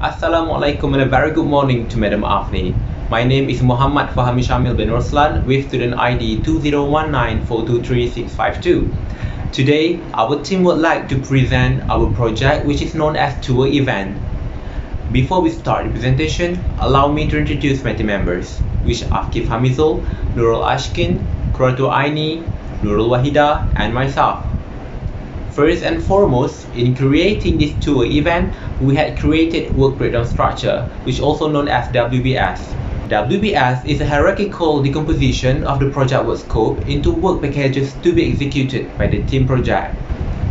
Assalamualaikum and a very good morning to Madam Afni. My name is Muhammad FAHAMI SHAMIL bin ROSLAN with student ID 2019423652. Today, our team would like to present our project which is known as Tour Event. Before we start the presentation, allow me to introduce my team members, which are AKIF HAMIZUL, Nurul ASYKIN, Qurratu Aini, Nurul WAHIDA, and myself. First and foremost, in creating this tour event, we had created work breakdown structure, which also known as WBS. WBS is a hierarchical decomposition of the project work scope into work packages to be executed by the team project.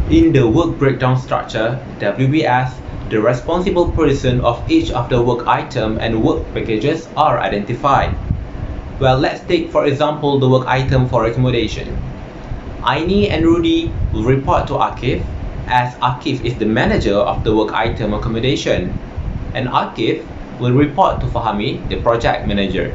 In the work breakdown structure, WBS, the responsible person of each of the work item and work packages are identified. Well, let's take for example the work item for accommodation. Aini and Rudy will report to AKIF, as AKIF is the manager of the work item accommodation, and AKIF will report to FAHAMI, the project manager.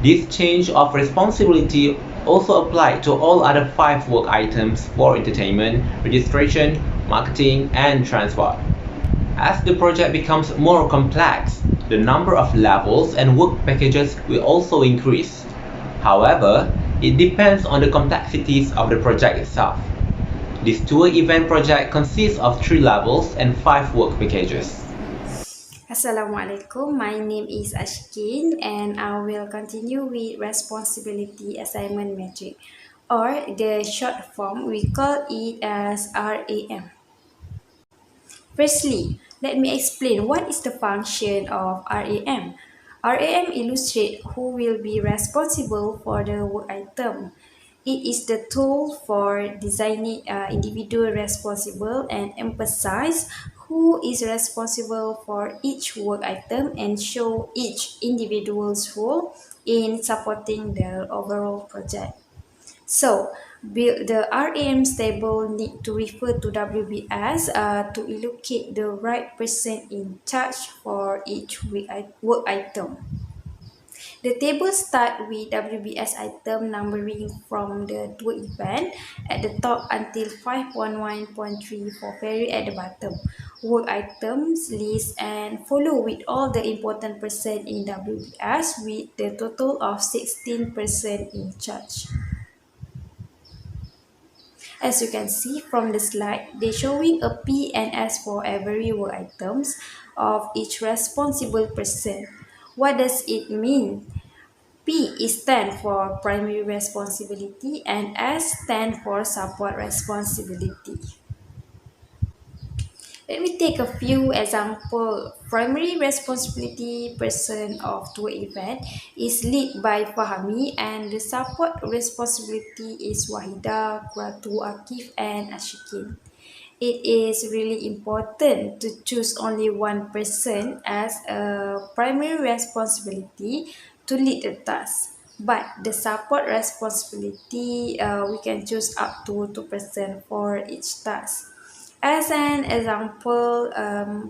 This change of responsibility also applied to all other 5 work items for entertainment, registration, marketing, and transport. As the project becomes more complex, the number of levels and work packages will also increase. However, it depends on the complexities of the project itself. This tour event project consists of 3 levels and 5 work packages. Assalamualaikum, my name is ASYKIN and I will continue with responsibility assignment metric, or the short form we call it as RAM. Firstly, let me explain what is the function of RAM. RAM illustrates who will be responsible for the work item. It is the tool for designing individual responsible and emphasize who is responsible for each work item and show each individual's role in supporting the overall project. So, the RAM's table need to refer to WBS to allocate the right person in charge for each work item. The table starts with WBS item numbering from the tour event at the top until 511.3 for ferry at the bottom. Work items list and follow with all the important person in WBS with the total of 16 person in charge. As you can see from the slide, they're showing a P and S for every work items of each responsible person. What does it mean? P is stand for primary responsibility and S stand for support responsibility. Let me take a few examples. Primary responsibility person of tour event is led by FAHAMI and the support responsibility is WAHIDA, Qurratu, AKIF, and ASYKIN. It is really important to choose only one person as a primary responsibility to lead the task. But the support responsibility, we can choose up to 2% for each task. As an example,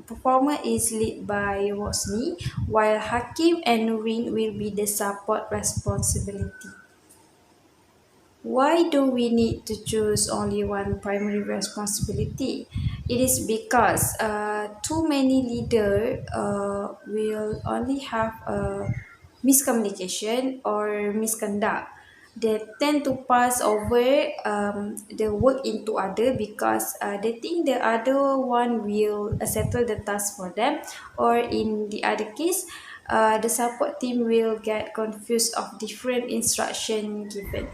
performer is led by ROSLAN, while Hakim and Nurul will be the support responsibility. Why do we need to choose only one primary responsibility? It is because too many leaders will only have miscommunication or misconduct. They tend to pass over the work into other because they think the other one will settle the task for them, or in the other case, the support team will get confused of different instruction given.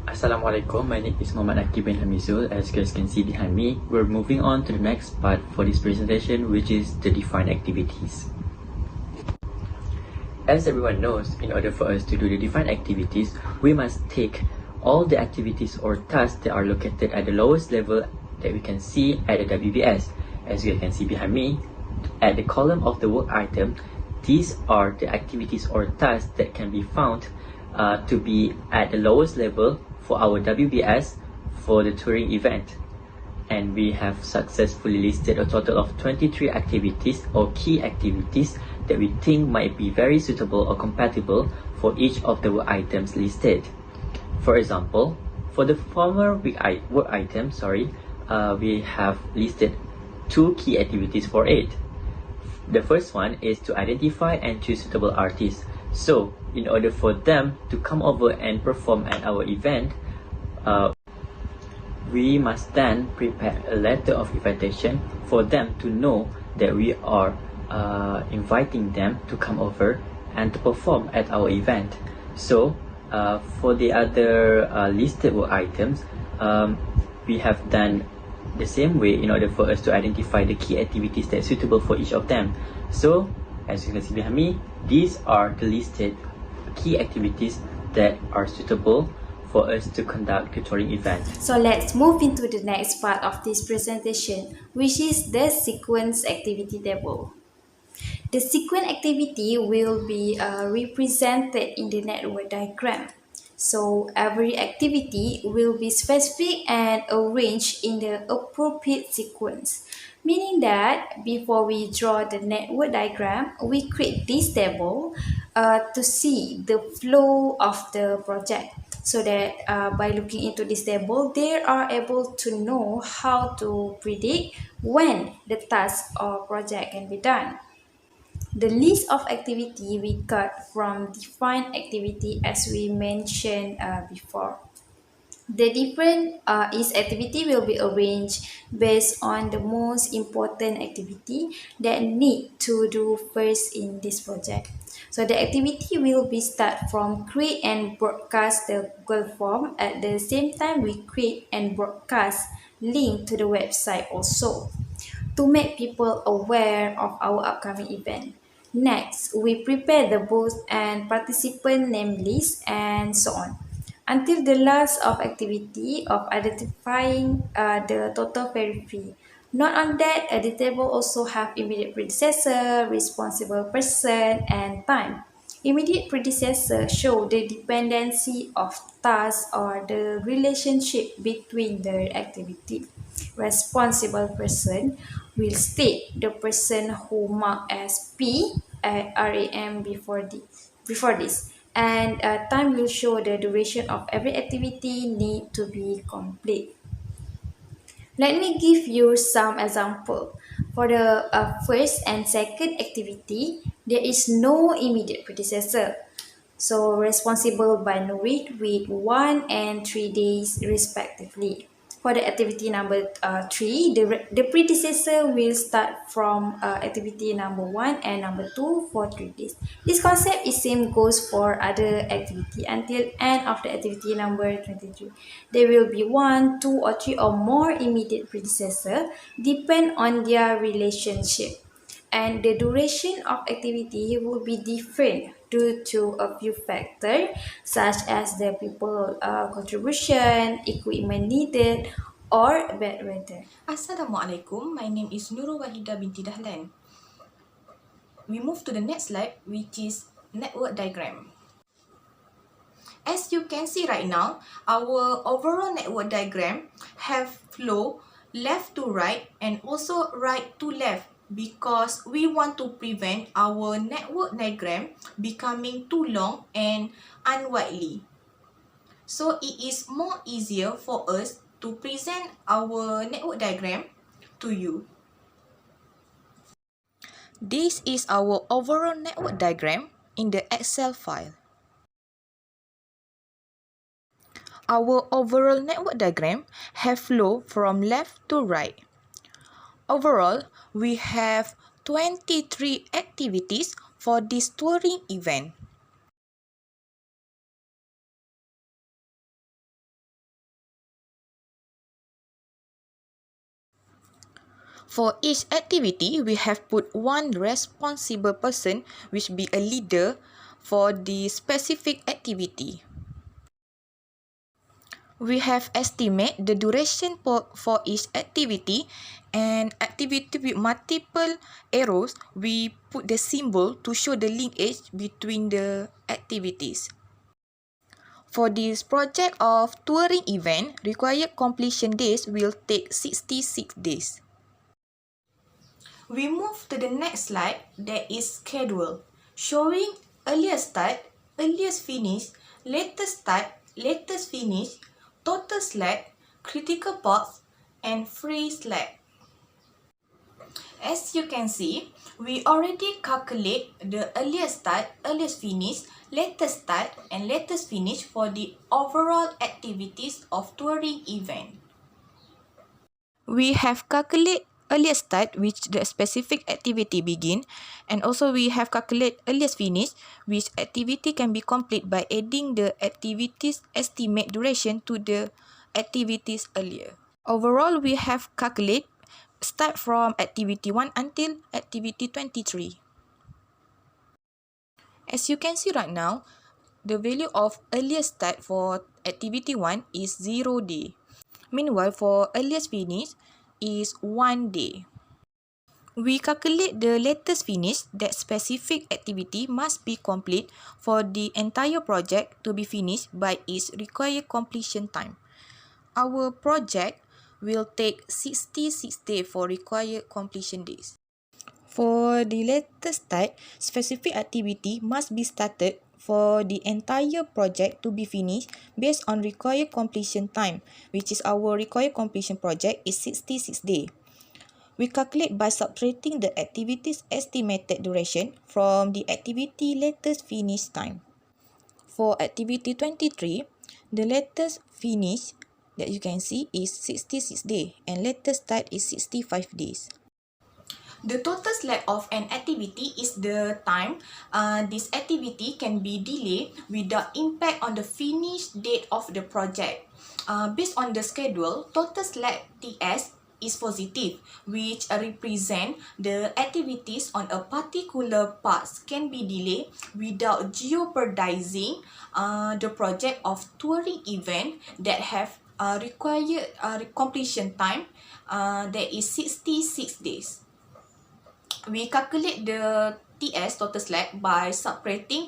Assalamualaikum, my name is Muhammad AKIF bin HAMIZUL. As you guys can see behind me, we're moving on to the next part for this presentation, which is the defined activities. As everyone knows, in order for us to do the defined activities, we must take all the activities or tasks that are located at the lowest level that we can see at the WBS. As you can see behind me, at the column of the work item, these are the activities or tasks that can be found to be at the lowest level for our WBS for the touring event. And we have successfully listed a total of 23 activities or key activities that we think might be very suitable or compatible for each of the work items listed. For example, for the former work item, we have listed 2 key activities for it. The first one is to identify and choose suitable artists. So, in order for them to come over and perform at our event, we must then prepare a letter of invitation for them to know that we are inviting them to come over and to perform at our event. So, for the other listed work items, we have done the same way in order for us to identify the key activities that are suitable for each of them. So, as you can see behind me, these are the listed key activities that are suitable for us to conduct tutoring event. So let's move into the next part of this presentation, which is the sequence activity table. The sequence activity will be represented in the network diagram. So every activity will be specific and arranged in the appropriate sequence, meaning that before we draw the network diagram, we create this table to see the flow of the project. So that by looking into this table, they are able to know how to predict when the task or project can be done. The list of activity we got from defined activity as we mentioned before. The different each activity will be arranged based on the most important activity that need to do first in this project. So the activity will be start from create and broadcast the Google form. At the same time, we create and broadcast link to the website also to make people aware of our upcoming event. Next, we prepare the booth and participant name list and so on. Until the last of activity of identifying the total fare fee. Not on that, the table also have immediate predecessor, responsible person, and time. Immediate predecessor show the dependency of task or the relationship between the activity. Responsible person will state the person who marked as P at RAM before this. And time will show the duration of every activity need to be complete. Let me give you some example. For the first and second activity, there is no immediate predecessor. So responsible by Nurul with 1 and 3 days respectively. For the activity number 3, the predecessor will start from activity number 1 and number 2 for 3 days. This concept is same goes for other activity until end of the activity number 23. There will be 1, 2 or 3 or more immediate predecessor depend on their relationship. And the duration of activity will be different due to a few factors such as the people contribution, equipment needed, or bad weather. Assalamualaikum, my name is Nurul WAHIDA binti DAHLAN. We move to the next slide, which is network diagram. As you can see right now, our overall network diagram have flow left to right and also right to left because we want to prevent our network diagram becoming too long and unwidely. So it is more easier for us to present our network diagram to you. This is our overall network diagram in the Excel file. Our overall network diagram have flow from left to right. Overall, we have 23 activities for this touring event. For each activity, we have put one responsible person which be a leader for the specific activity. We have estimate the duration for each activity and activity with multiple arrows, we put the symbol to show the linkage between the activities. For this project of touring event, required completion days will take 66 days. We move to the next slide that is schedule, showing earliest start, earliest finish, latest start, latest finish, total slack, critical path, and free slack. As you can see, we already calculate the earliest start, earliest finish, latest start and latest finish for the overall activities of touring event. We have calculate earliest start which the specific activity begin, and also we have calculate earliest finish which activity can be complete by adding the activities estimate duration to the activities earlier. Overall, we have calculate start from activity 1 until activity 23. As you can see right now, the value of earliest start for activity 1 is 0 day. Meanwhile, for earliest finish is 1 day. We calculate the latest finish that specific activity must be complete for the entire project to be finished by its required completion time. Our project will take 66 days for required completion days. For the latest start, specific activity must be started for the entire project to be finished based on required completion time, which is our required completion project is 66 days. We calculate by subtracting the activity's estimated duration from the activity latest finish time. For activity 23, the latest finish that you can see is 66 days and latest start is 65 days. The total slack of an activity is the time this activity can be delayed without impact on the finish date of the project. Based on the schedule, total slack TS is positive, which represent the activities on a particular parts can be delayed without jeopardizing the project of touring event that have required completion time that is 66 days. We calculate the TS, total slack, by subtracting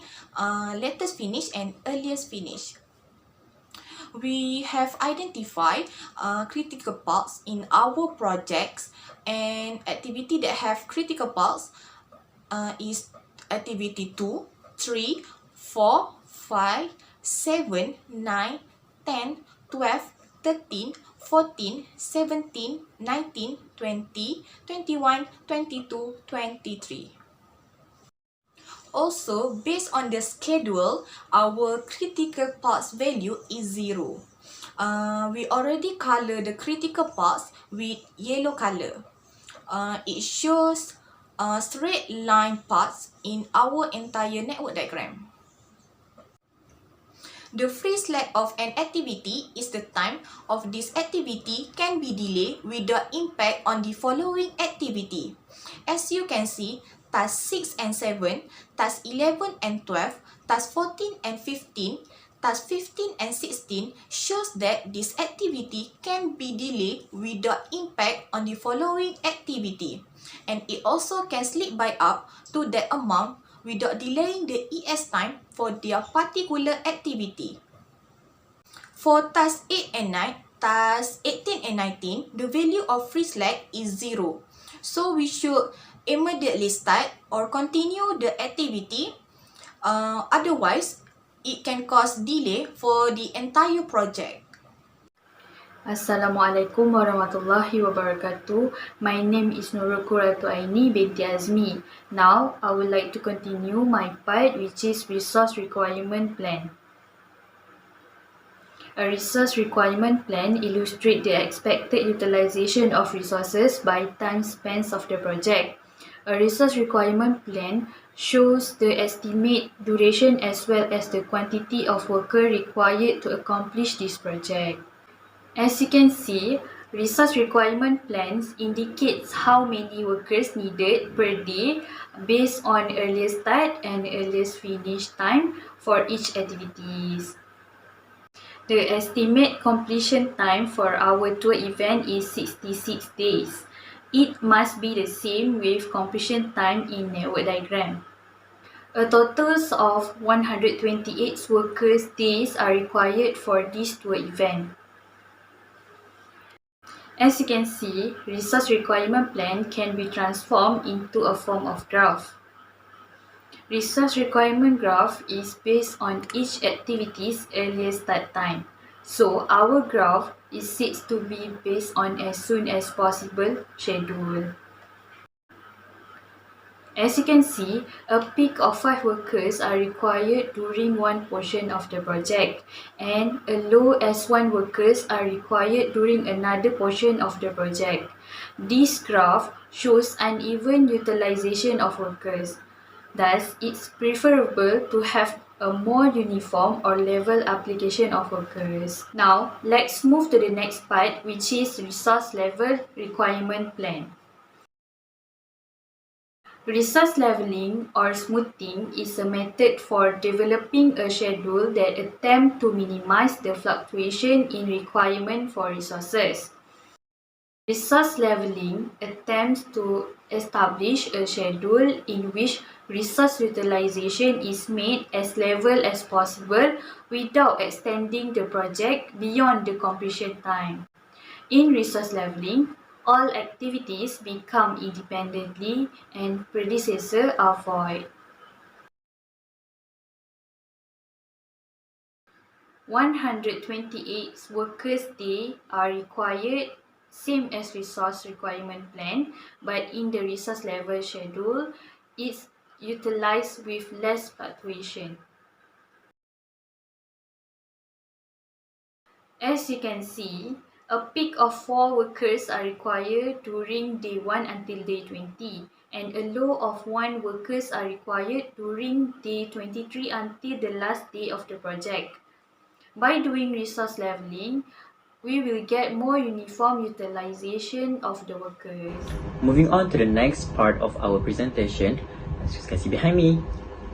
latest finish and earliest finish. We have identified critical parts in our projects, and activity that have critical parts is activity 2, 3, 4, 5, 7, 9, 10, 12, 13, 14, 17, 19, 20, 21, 22, 23. Also, based on the schedule, our critical parts value is 0. We already color the critical parts with yellow color. It shows straight line parts in our entire network diagram. The free slack of an activity is the time of this activity can be delayed without impact on the following activity. As you can see, task 6 and 7, task 11 and 12, task 14 and 15, task 15 and 16 shows that this activity can be delayed without impact on the following activity. And it also can slip by up to that amount without delaying the ES time for their particular activity. For task 8 and 9, task 18 and 19, the value of free slack is 0. So we should immediately start or continue the activity. Otherwise, it can cause delay for the entire project. Assalamualaikum warahmatullahi wabarakatuh. My name is Nurul Qurratu Aini binti Azmi. Now, I would like to continue my part, which is resource requirement plan. A resource requirement plan illustrates the expected utilization of resources by time spans of the project. A resource requirement plan shows the estimate duration as well as the quantity of worker required to accomplish this project. As you can see, resource requirement plans indicates how many workers needed per day based on earliest start and earliest finish time for each activities. The estimate completion time for our tour event is 66 days. It must be the same with completion time in network diagram. A total of 128 workers days are required for this tour event. As you can see, resource requirement plan can be transformed into a form of graph. Resource requirement graph is based on each activity's earliest start time. So our graph is said to be based on as soon as possible schedule. As you can see, a peak of 5 workers are required during one portion of the project, and a low as 1 workers are required during another portion of the project. This graph shows uneven utilization of workers. Thus, it's preferable to have a more uniform or level application of workers. Now, let's move to the next part, which is resource level requirement plan. Resource leveling or smoothing is a method for developing a schedule that attempts to minimize the fluctuation in requirement for resources. Resource leveling attempts to establish a schedule in which resource utilization is made as level as possible without extending the project beyond the completion time. In resource leveling, all activities become independently and predecessors are void. 128 workers' days are required, same as resource requirement plan, but in the resource level schedule, it's utilized with less fluctuation. As you can see, a peak of 4 workers are required during day 1 until day 20, and a low of 1 workers are required during day 23 until the last day of the project. By doing resource leveling, we will get more uniform utilization of the workers. Moving on to the next part of our presentation, as you can see behind me,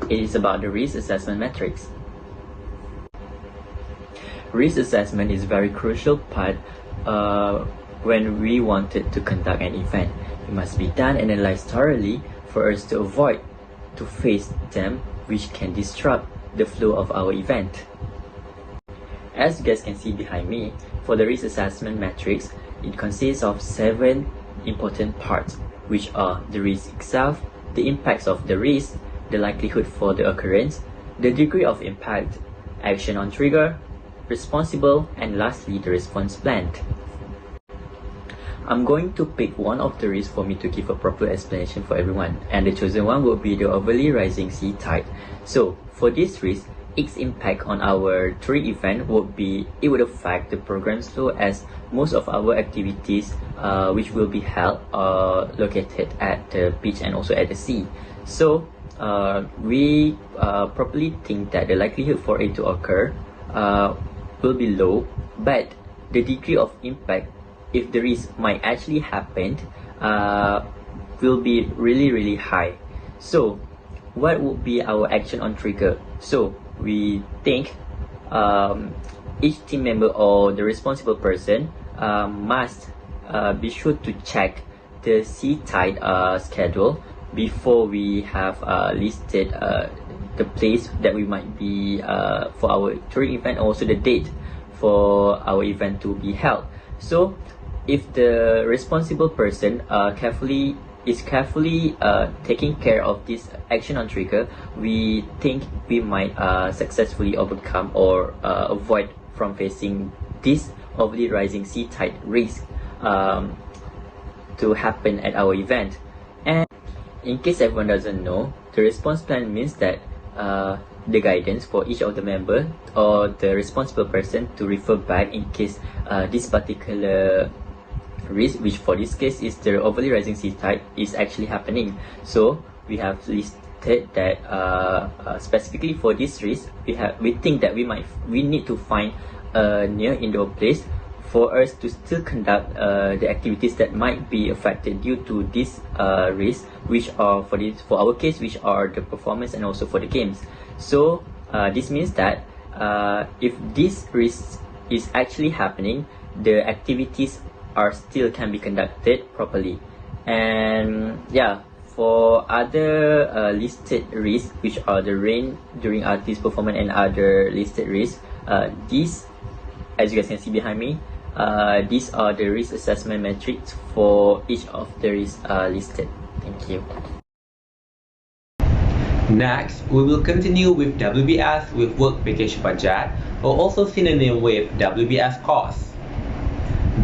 it is about the risk assessment metrics. Risk assessment is a very crucial part when we wanted to conduct an event. It must be done and analyzed thoroughly for us to avoid to face them which can disrupt the flow of our event. As you guys can see behind me, for the risk assessment matrix, it consists of 7 important parts, which are the risk itself, the impacts of the risk, the likelihood for the occurrence, the degree of impact, action on trigger, responsible, and lastly the response plan. I'm going to pick one of the risks for me to give a proper explanation for everyone, and the chosen one will be the overly rising sea tide. So for this risk, its impact on our touring event would be, it would affect the program's flow, as most of our activities which will be held are located at the beach and also at the sea. So we properly think that the likelihood for it to occur will be low, but the degree of impact, if the risk might actually happen, will be really high. So what would be our action on trigger? So we think each team member or the responsible person must be sure to check the sea tide schedule before we have listed the place that we might be for our touring event, also the date for our event to be held. So if the responsible person is carefully taking care of this action on trigger, we think we might successfully overcome or avoid from facing this overly rising sea tide risk to happen at our event. And in case everyone doesn't know, the response plan means that the guidance for each of the member or the responsible person to refer back in case this particular risk, which for this case is the overly rising sea tide, is actually happening. So we have listed that specifically for this risk, we think that we need to find a near indoor place for us to still conduct the activities that might be affected due to this risk, which are for our case, which are the performance and also for the games. So this means that if this risk is actually happening, the activities can be conducted properly. And yeah, for other listed risks, which are the rain during artist performance and other listed risks, these, as you guys can see behind me, these are the risk assessment metrics for each of the risks listed. Thank you. Next, we will continue with WBS with work package budget, or also synonym with WBS cost.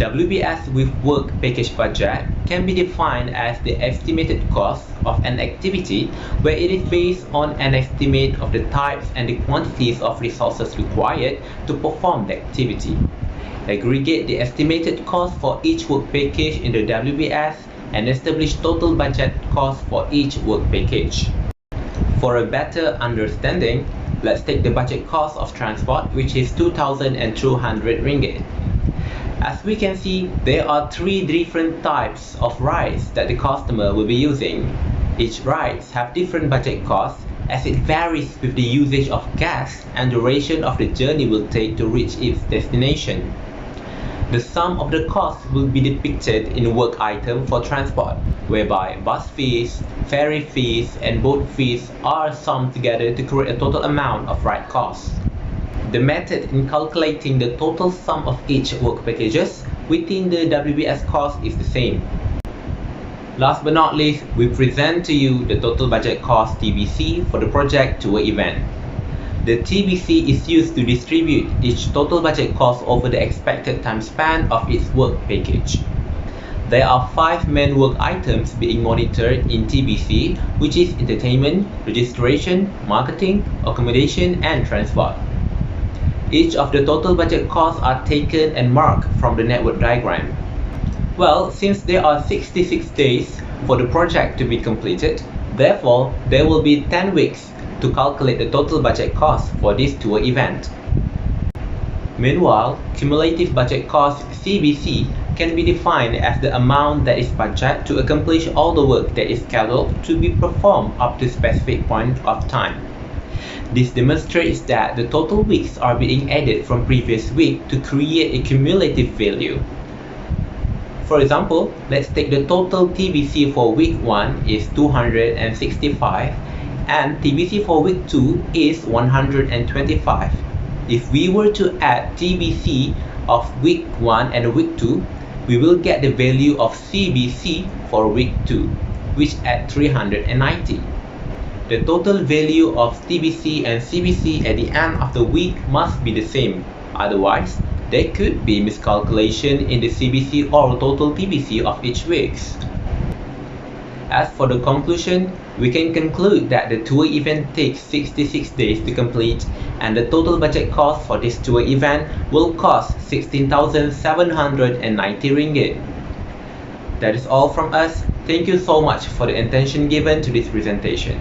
WBS with work package budget can be defined as the estimated cost of an activity where it is based on an estimate of the types and the quantities of resources required to perform the activity. Aggregate the estimated cost for each work package in the WBS and establish total budget cost for each work package. For a better understanding, let's take the budget cost of transport, which is 2,200 ringgit. As we can see, there are 3 different types of rides that the customer will be using. Each rides have different budget costs as it varies with the usage of gas and duration of the journey will take to reach its destination. The sum of the costs will be depicted in work item for transport, whereby bus fees, ferry fees, and boat fees are summed together to create a total amount of ride costs. The method in calculating the total sum of each work packages within the WBS cost is the same. Last but not least, we present to you the total budget cost TBC for the project tour event. The TBC is used to distribute each total budget cost over the expected time span of its work package. There are 5 main work items being monitored in TBC, which is entertainment, registration, marketing, accommodation, and transport. Each of the total budget costs are taken and marked from the network diagram. Well, since there are 66 days for the project to be completed, therefore there will be 10 weeks to calculate the total budget cost for this tour event. Meanwhile, cumulative budget cost CBC can be defined as the amount that is budgeted to accomplish all the work that is scheduled to be performed up to a specific point of time. This demonstrates that the total weeks are being added from previous week to create a cumulative value. For example, let's take the total TBC for week 1 is 265 and TBC for week 2 is 125. If we were to add TBC of week 1 and week 2, we will get the value of CBC for week 2, which at 390. The total value of TBC and CBC at the end of the week must be the same, otherwise there could be miscalculation in the CBC or total TBC of each week. As for the conclusion, we can conclude that the tour event takes 66 days to complete and the total budget cost for this tour event will cost 16,790 ringgit. That is all from us. Thank you so much for the attention given to this presentation.